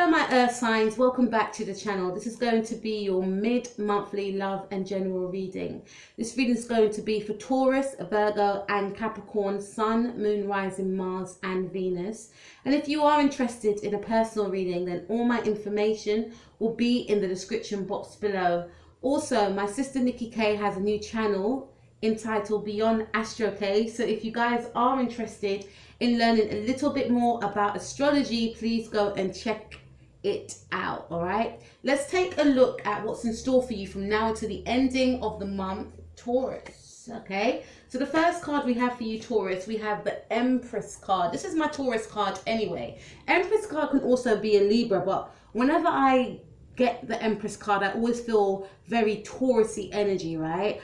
Hello my earth signs, welcome back to the channel. This is going to be your mid-monthly love and general reading. This reading is going to be for Taurus, Virgo and Capricorn Sun, Moon, Rising, Mars and Venus. And if you are interested in a personal reading, then all my information will be in the description box below. Also, my sister Nikki K has a new channel entitled Beyond Astro K. So if you guys are interested in learning a little bit more about astrology, please go and check it out. All right, let's take a look at what's in store for you from now to the ending of the month, Taurus. Okay, so the first card we have for you, Taurus, we have the Empress card. This is my Taurus card anyway. Empress card can also be a Libra, but whenever I get the Empress card, I always feel very Taurusy energy, right?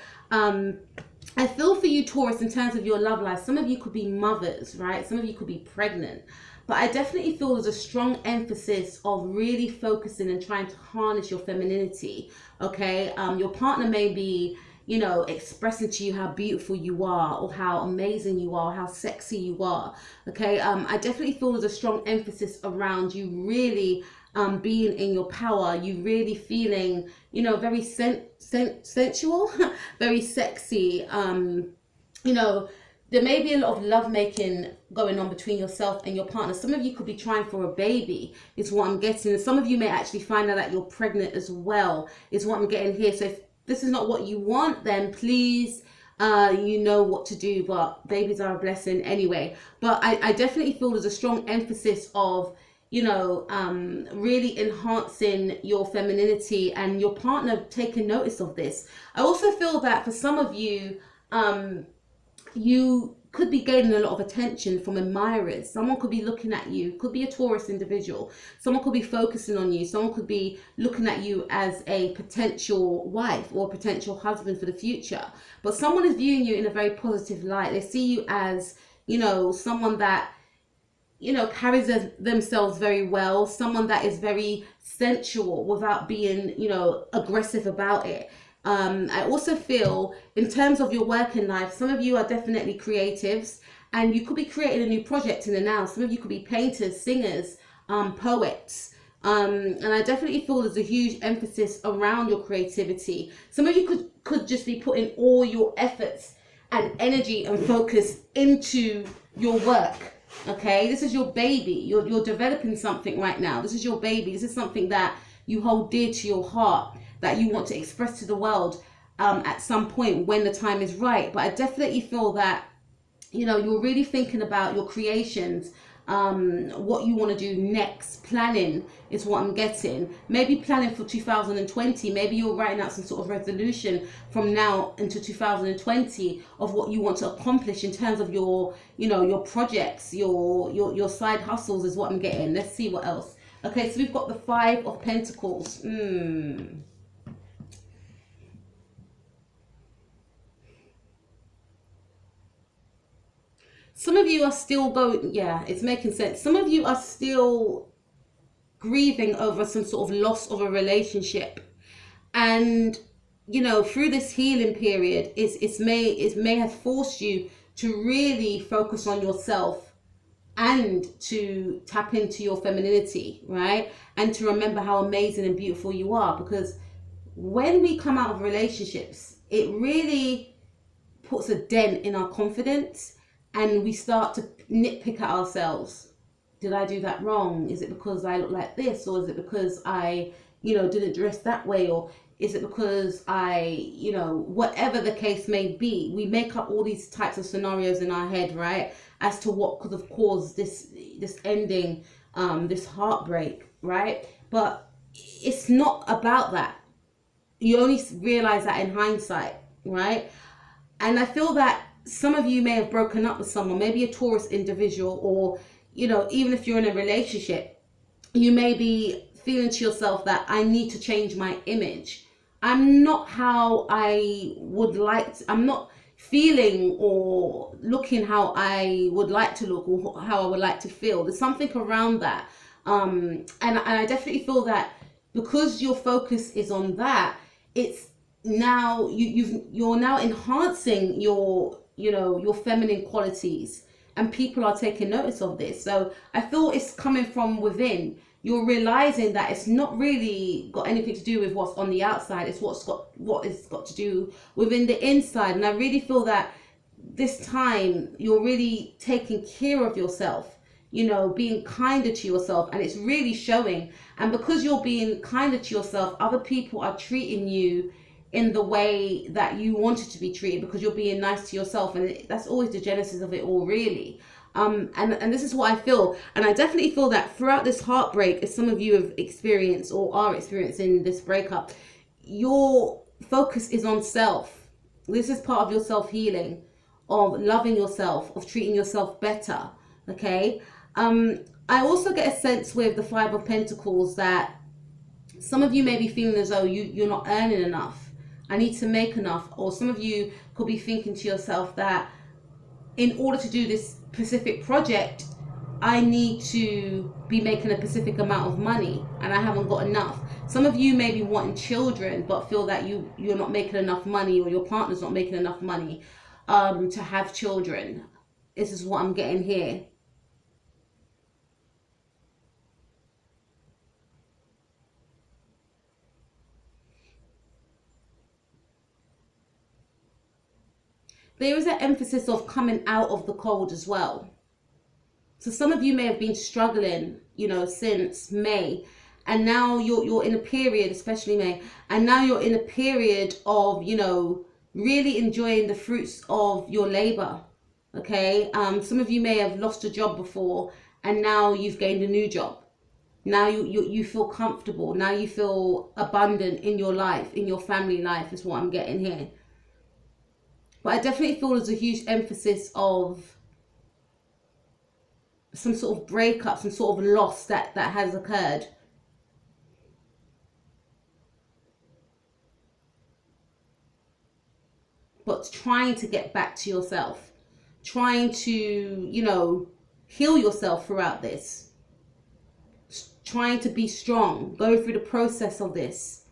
I feel for you, Taurus, in terms of your love life. Some of you could be mothers, right? Some of you could be pregnant. But I definitely feel there's a strong emphasis of really focusing and trying to harness your femininity, okay? Your partner may be, you know, expressing to you how beautiful you are or how amazing you are, how sexy you are, okay? I definitely feel there's a strong emphasis around you really being in your power, you really feeling, you know, very sensual, very sexy. You know, there may be a lot of love making going on between yourself and your partner. Some of you could be trying for a baby, is what I'm getting. Some of you may actually find out that you're pregnant as well, is what I'm getting here. So if this is not what you want, then please, you know what to do. But babies are a blessing anyway. But I definitely feel there's a strong emphasis of, you know, really enhancing your femininity and your partner taking notice of this. I also feel that for some of you, you could be gaining a lot of attention from admirers. Someone could be looking at you, could be a Taurus individual. Someone could be focusing on you. Someone could be looking at you as a potential wife or a potential husband for the future. But someone is viewing you in a very positive light. They see you as, you know, someone that, you know, carries themselves very well, someone that is very sensual without being, you know, aggressive about it. I also feel in terms of your working life, some of you are definitely creatives and you could be creating a new project in the now. Some of you could be painters, singers, poets. And I definitely feel there's a huge emphasis around your creativity. Some of you could just be putting all your efforts and energy and focus into your work. Okay, this is your baby. You're developing something right now. This is your baby. This is something that you hold dear to your heart, that you want to express to the world at some point when the time is right. But I definitely feel that, you know, you're really thinking about your creations, what you want to do next. Planning is what I'm getting. Maybe planning for 2020. Maybe you're writing out some sort of resolution from now into 2020 of what you want to accomplish in terms of your, you know, your projects, your side hustles is what I'm getting. Let's see what else. Okay, so we've got the 5 of Pentacles. Some of you are still going, yeah, it's making sense. Some of you are still grieving over some sort of loss of a relationship. And, you know, through this healing period, it may have forced you to really focus on yourself and to tap into your femininity, right? And to remember how amazing and beautiful you are. Because when we come out of relationships, it really puts a dent in our confidence. And we start to nitpick at ourselves. Did I do that wrong? Is it because I look like this? Or is it because I, you know, didn't dress that way? Or is it because I, you know, whatever the case may be, we make up all these types of scenarios in our head, right? As to what could have caused this ending, this heartbreak, right? But it's not about that. You only realize that in hindsight, right? And I feel that some of you may have broken up with someone, maybe a Taurus individual, or, you know, even if you're in a relationship, you may be feeling to yourself that I need to change my image. I'm not how I would like to, I'm not feeling or looking how I would like to look or how I would like to feel. There's something around that. And I definitely feel that because your focus is on that, it's now you're now enhancing your, you know, your feminine qualities, and people are taking notice of this. So I feel it's coming from within. you're realizing that it's not really got anything to do with what's on the outside. It's what it's got to do within the inside. And I really feel that this time you're really taking care of yourself, you know, being kinder to yourself, and it's really showing. And because you're being kinder to yourself, other people are treating you in the way that you wanted to be treated, because you're being nice to yourself. And that's always the genesis of it all, really. And this is what I feel. And I definitely feel that throughout this heartbreak, as some of you have experienced or are experiencing this breakup, your focus is on self. This is part of your self-healing, of loving yourself, of treating yourself better. Okay. I also get a sense with the Five of Pentacles that some of you may be feeling as though you're not earning enough. I need to make enough. Or some of you could be thinking to yourself that in order to do this specific project, I need to be making a specific amount of money and I haven't got enough. Some of you may be wanting children but feel that you're not making enough money, or your partner's not making enough money to have children. This is what I'm getting here. There is an emphasis of coming out of the cold as well. So some of you may have been struggling, you know, since May, and now you're in a period, especially May, and now you're in a period of, you know, really enjoying the fruits of your labor. Okay. Some of you may have lost a job before, and now you've gained a new job. Now you feel comfortable. Now you feel abundant in your life, in your family life, is what I'm getting here. But I definitely feel there's a huge emphasis of some sort of breakup, some sort of loss that has occurred. But trying to get back to yourself, trying to, you know, heal yourself throughout this, trying to be strong, go through the process of this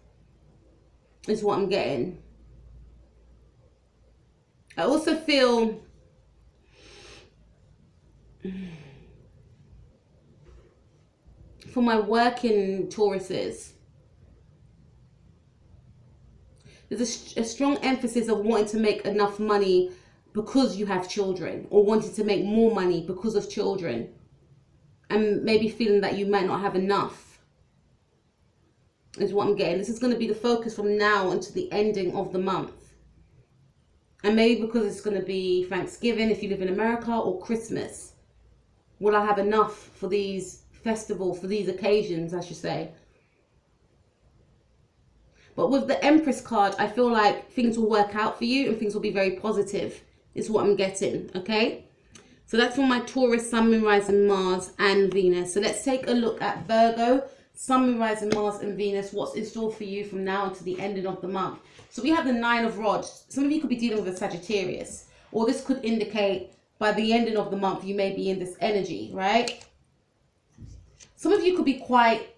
is what I'm getting. I also feel for my working Tauruses, there's a strong emphasis of wanting to make enough money because you have children, or wanting to make more money because of children, and maybe feeling that you might not have enough is what I'm getting. This is going to be the focus from now until the ending of the month. And maybe because it's going to be Thanksgiving if you live in America, or Christmas. Will I have enough for these festivals, for these occasions, I should say. But with the Empress card, I feel like things will work out for you and things will be very positive, is what I'm getting, okay? So that's for my Taurus, Sun, Moon, Rising, Mars and Venus. So let's take a look at Virgo, Sun, Moon, Rising, Mars and Venus. What's in store for you from now to the ending of the month? So we have the Nine of Rods. Some of you could be dealing with a Sagittarius, or this could indicate by the ending of the month you may be in this energy, right? Some of you could be quite,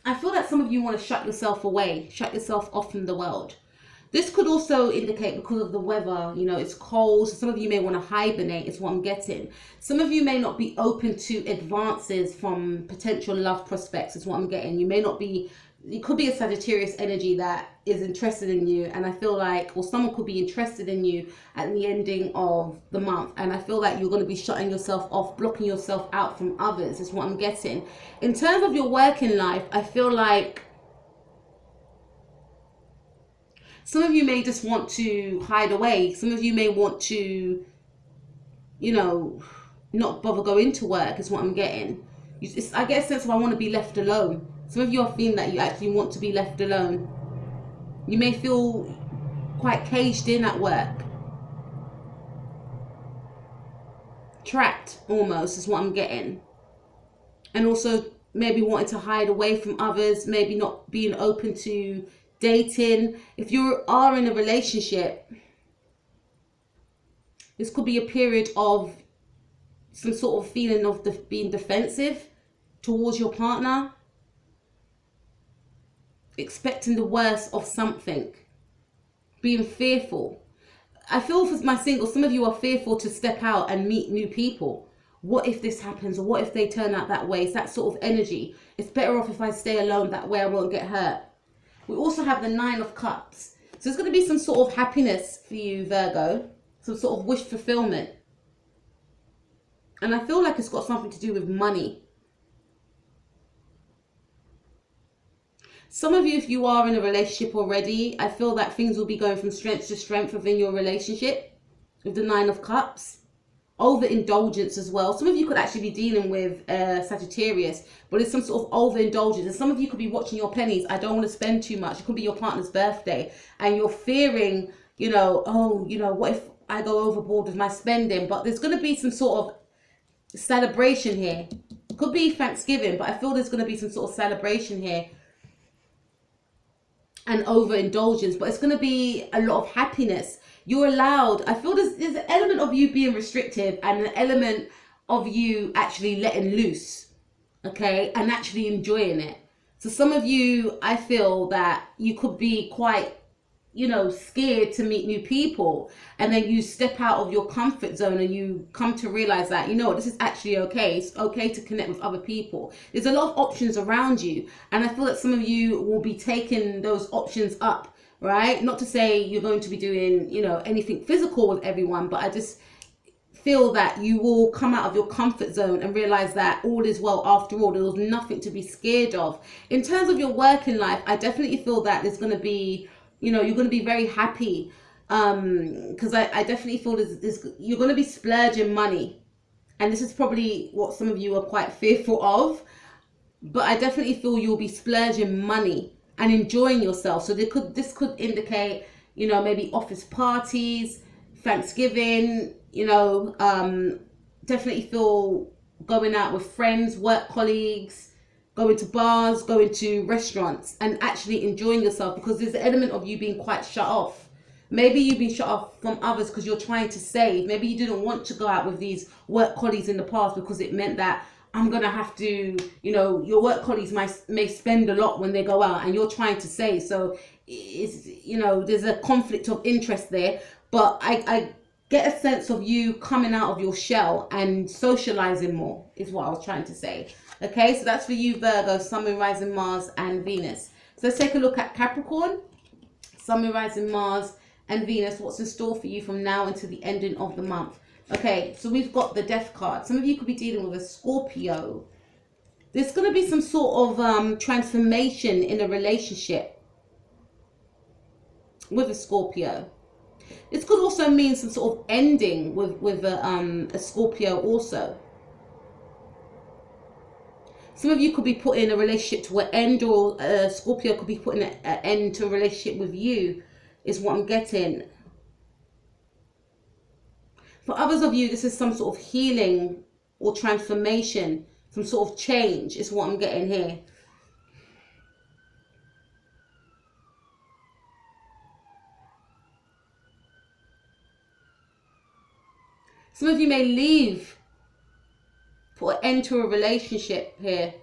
I feel that some of you want to shut yourself away, shut yourself off from the world. This could also indicate because of the weather, you know, it's cold. So some of you may want to hibernate, is what I'm getting. Some of you may not be open to advances from potential love prospects, is what I'm getting. You may not be, it could be a Sagittarius energy that is interested in you. And I feel like, or someone could be interested in you at the ending of the month. And I feel like you're going to be shutting yourself off, blocking yourself out from others, is what I'm getting. In terms of your working life, I feel like some of you may just want to hide away. Some of you may want to, you know, not bother going to work, is what I'm getting. I get a sense of I want to be left alone. Some of you are feeling that you actually want to be left alone. You may feel quite caged in at work. Trapped almost, is what I'm getting. And also maybe wanting to hide away from others, maybe not being open to dating. If you are in a relationship, this could be a period of some sort of feeling of being defensive towards your partner, expecting the worst of something, being fearful. I feel for my singles, some of you are fearful to step out and meet new people, what if this happens, or what if they turn out that way? It's that sort of energy. It's better off if I stay alone, that way I won't get hurt. We also have the 9 of Cups. So there's going to be some sort of happiness for you, Virgo. Some sort of wish fulfillment. And I feel like it's got something to do with money. Some of you, if you are in a relationship already, I feel that things will be going from strength to strength within your relationship with the 9 of Cups. Overindulgence as well. Some of you could actually be dealing with Sagittarius, but it's some sort of overindulgence. And some of you could be watching your pennies. I don't want to spend too much. It could be your partner's birthday, and you're fearing, you know, oh, you know, what if I go overboard with my spending? But there's going to be some sort of celebration here. It could be Thanksgiving, but I feel there's going to be some sort of celebration here. And overindulgence, but it's going to be a lot of happiness. You're allowed, I feel there's an element of you being restrictive and an element of you actually letting loose, okay, and actually enjoying it. So some of you, I feel that you could be quite, you know, scared to meet new people, and then you step out of your comfort zone and you come to realize that, you know, this is actually okay. It's okay to connect with other people. There's a lot of options around you, and I feel that some of you will be taking those options up, right? Not to say you're going to be doing, you know, anything physical with everyone, but I just feel that you will come out of your comfort zone and realize that all is well after all. There's nothing to be scared of. In terms of your working life, I definitely feel that there's going to be, you know, you're going to be very happy, because I definitely feel you're going to be splurging money, and this is probably what some of you are quite fearful of, but I definitely feel you'll be splurging money and enjoying yourself. So this could indicate, you know, maybe office parties, Thanksgiving, you know, definitely feel going out with friends, work colleagues, going to bars, going to restaurants, and actually enjoying yourself, because there's an element of you being quite shut off. Maybe you've been shut off from others because you're trying to save. Maybe you didn't want to go out with these work colleagues in the past because it meant that I'm going to have to, you know, your work colleagues may spend a lot when they go out, and you're trying to save. So it's, you know, there's a conflict of interest there. But I get a sense of you coming out of your shell and socializing more is what I was trying to say. Okay, so that's for you, Virgo, Sun, Moon, Rising, Mars, and Venus. So let's take a look at Capricorn, Sun, Moon, Rising, Mars, and Venus. What's in store for you from now until the ending of the month? Okay, so we've got the Death card. Some of you could be dealing with a Scorpio. There's going to be some sort of transformation in a relationship with a Scorpio. This could also mean some sort of ending with a Scorpio also. Some of you could be putting in a relationship to an end, or Scorpio could be putting an end to a relationship with you, is what I'm getting. For others of you, this is some sort of healing or transformation, some sort of change is what I'm getting here. Some of you may leave, put an end to a relationship here.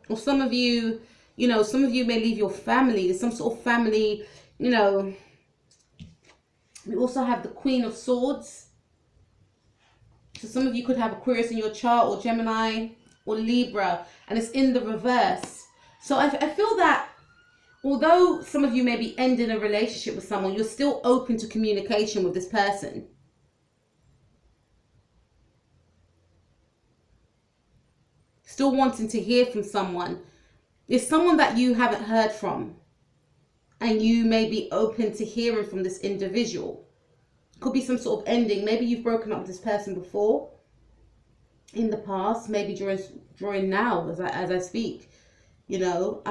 Or some of you, you know, some of you may leave your family. There's some sort of family, you know. We also have the Queen of Swords. So some of you could have Aquarius in your chart, or Gemini, or Libra, and it's in the reverse. So I feel that although some of you may be ending a relationship with someone, you're still open to communication with this person. Still wanting to hear from someone. There's someone that you haven't heard from, and you may be open to hearing from this individual. Could be some sort of ending. Maybe you've broken up with this person before in the past, maybe during now as I speak, you know.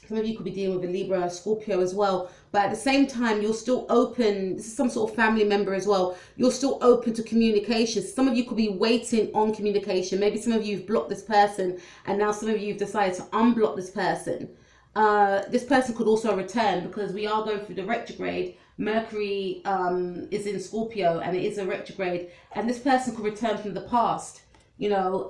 Some of you could be dealing with a Libra, a Scorpio as well. But at the same time, you're still open. This is some sort of family member as well. You're still open to communication. Some of you could be waiting on communication. Maybe some of you have blocked this person, and now some of you have decided to unblock this person. This person could also return, because we are going through the retrograde. Mercury is in Scorpio, and it is a retrograde. And this person could return from the past. you know,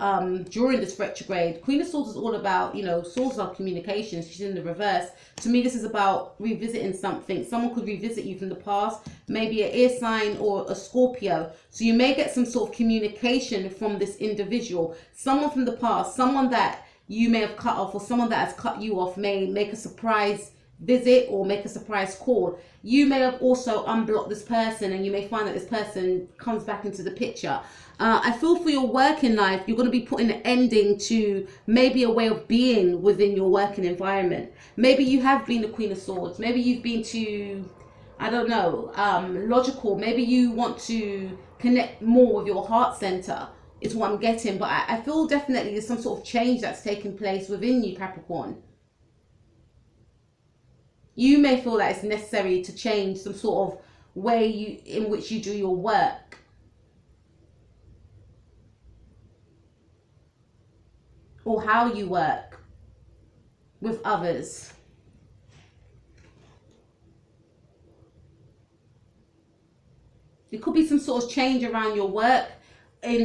during this retrograde. Queen of Swords is all about, you know, swords are communication. She's in the reverse. To me, this is about revisiting something. Someone could revisit you from the past, maybe an air sign or a Scorpio. So you may get some sort of communication from this individual. Someone from the past, someone that you may have cut off, or someone that has cut you off may make a surprise visit or make a surprise call. You may have also unblocked this person, and you may find that this person comes back into the picture. I feel for your working life, you're going to be putting an ending to maybe a way of being within your working environment. Maybe you have been the Queen of Swords. Maybe you've been too, I don't know, logical. Maybe you want to connect more with your heart center, is what I'm getting. But I feel definitely there's some sort of change that's taking place within you, Capricorn. You may feel that it's necessary to change some sort of way in which you do your work. Or how you work with others. It could be some sort of change around your work.